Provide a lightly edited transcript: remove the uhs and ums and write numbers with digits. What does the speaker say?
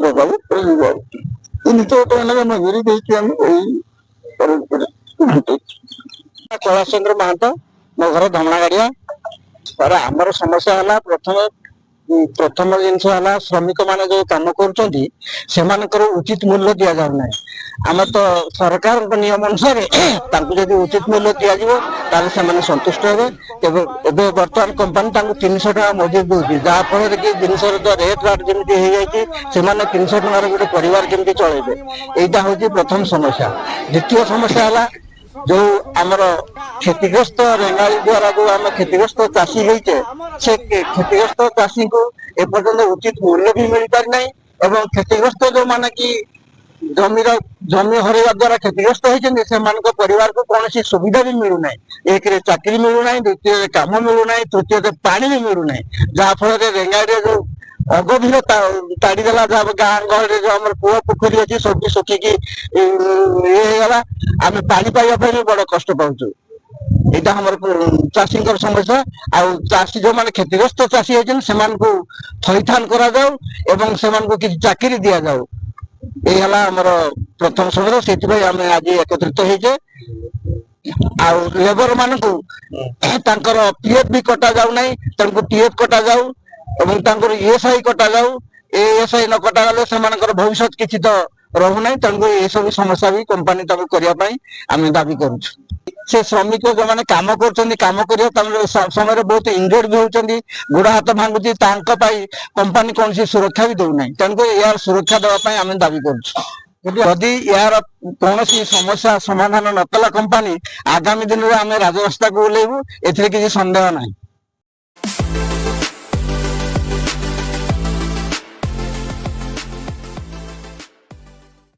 ପ୍ରଭାବ ପଡିବ। 300 ଟଙ୍କା ମଜୁରୀ ଦେଇକି ଆମେ ଏଇ କୈଳାସଚନ୍ଦ୍ର ମହାନ୍ତ, ମୋ ଘର ଧମଣାଗାଡ଼ିଆ। ଆମର ସମସ୍ୟା ହେଲା ପ୍ରଥମ ଜିନିଷ ହେଲା ଶ୍ରମିକ ମାନେ ଯୋଉ କାମ କରୁଛନ୍ତି ସେମାନଙ୍କର ଉଚିତ ମୂଲ୍ୟ ଦିଆଯାଉ ନାହିଁ। ଆମେ ତ ସରକାରଙ୍କ ନିୟମ ଅନୁସାରେ ତାଙ୍କୁ ଯଦି ଉଚିତ ମୂଲ୍ୟ ଦିଆଯିବ ତାହେଲେ ସେମାନେ ସନ୍ତୁଷ୍ଟ ହେବେ। ଏବେ ବର୍ତ୍ତମାନ କମ୍ପାନୀ ତାଙ୍କୁ 300 ଟଙ୍କା ମଜୁରୀ ଦଉଛି, ଯାହା ଫଳରେ କି ଜିନିଷର ରେଟ୍ ରାଟ୍ ଯେମିତି ହେଇଯାଇଛି ସେମାନେ 300 ଟଙ୍କାରେ ଗୋଟେ ପରିବାର କେମିତି ଚଳେଇବେ, ଏଇଟା ହଉଛି ପ୍ରଥମ ସମସ୍ୟା। ଦ୍ୱିତୀୟ ସମସ୍ୟା ହେଲା ଯୋଉ ଆମର କ୍ଷତିଗ୍ରସ୍ତ ରେଙ୍ଗାଳି ଦ୍ଵାରା ଯୋଉ ଆମେ କ୍ଷତିଗ୍ରସ୍ତ ଚାଷୀ ହେଇଛେ, ସେ କ୍ଷତିଗ୍ରସ୍ତ ଚାଷୀଙ୍କୁ ଏପର୍ଯ୍ୟନ୍ତ ଉଚିତ ମୂଲ୍ୟ ବି ମିଳିପାରି ନାହିଁ। ଏବଂ କ୍ଷତିଗ୍ରସ୍ତ ଯୋଉମାନେ କି ଜମି ହରାଇବା ଦ୍ଵାରା କ୍ଷତିଗ୍ରସ୍ତ ହେଇଛନ୍ତି ସେମାନଙ୍କ ପରିବାରକୁ କୌଣସି ସୁବିଧା ବି ମିଳୁନାହିଁ। ଏକରେ ଚାକିରି ମିଳୁନାହିଁ, ଦ୍ୱିତୀୟରେ କାମ ମିଳୁନାହିଁ, ତୃତୀୟରେ ପାଣି ବି ମିଳୁନାହିଁ। ଯାହା ଫଳରେ ରେଙ୍ଗାଳିରେ ଯୋଉ ଅଗଭୀର ତାଡିଦେଲା, ଯାହା ଗାଁ ଗହଳିରେ ଯୋଉ ଆମର କୂଅ ପୋଖରୀ ଅଛି ସବୁ ଶୁଖିକି ଇଏ ହେଇଗଲା। ଆମେ ପାଣି ପାଇବା ପାଇଁ ବି ବଡ କଷ୍ଟ ପାଉଛୁ। ଏଇଟା ଆମର ଚାଷୀଙ୍କର ସମସ୍ୟା। ଆଉ ଚାଷୀ ଯୋଉମାନେ କ୍ଷତିଗ୍ରସ୍ତ ଚାଷୀ ହେଇଛନ୍ତି ସେମାନଙ୍କୁ ଥଇଥାନ କରାଯାଉ ଏବଂ ସେମାନଙ୍କୁ କିଛି ଚାକିରି ଦିଆଯାଉ। ଏଇ ହେଲା ଆମର ପ୍ରଥମ ସମୟ। ସେଥିପାଇଁ ଆମେ ଆଜି ଏକତ୍ରିତ ହେଇଛେ। ଆଉ ଲେବର ମାନଙ୍କୁ ତାଙ୍କର ପିଏଫ ବି କଟା ଯାଉନାହିଁ, ତାଙ୍କୁ ପିଏଫ କଟା ଯାଉ ଏବଂ ତାଙ୍କର ଇଏସ୍ଆଇ କଟା ଯାଉ। ଇଏସ୍ଆଇ ନ କଟା ଗଲେ ସେମାନଙ୍କର ଭବିଷ୍ୟତ କିଛି ତ ରହୁନାହିଁ। ତେଣୁ ଏସବୁ ସମସ୍ୟା ବି କମ୍ପାନୀ ତାକୁ କରିବା ପାଇଁ ଆମେ ଦାବି କରୁଛୁ। ସେ ଶ୍ରମିକ ଯୋଉମାନେ କାମ କରୁଛନ୍ତି, କାମ କରିବା ସମୟରେ ବହୁତ ଇଞ୍ଜୁର୍ଡ ବି ହଉଛନ୍ତି, ଗୋଡ ହାତ ଭାଙ୍ଗୁଛି, ତାଙ୍କ ପାଇଁ କମ୍ପାନୀ କୌଣସି ସୁରକ୍ଷା ବି ଦଉନାହିଁ। ତେଣୁକରି ଏହାର ସୁରକ୍ଷା ଦେବା ପାଇଁ ଆମେ ଦାବି କରୁଛୁ। ଯଦି ଏହାର କୌଣସି ସମସ୍ୟା ସମାଧାନ ନ କଲା କମ୍ପାନୀ, ଆଗାମୀ ଦିନରେ ଆମେ ରାଜରାସ୍ତାକୁ ଓହ୍ଲେଇବୁ, ଏଥିରେ କିଛି ସନ୍ଦେହ ନାହିଁ।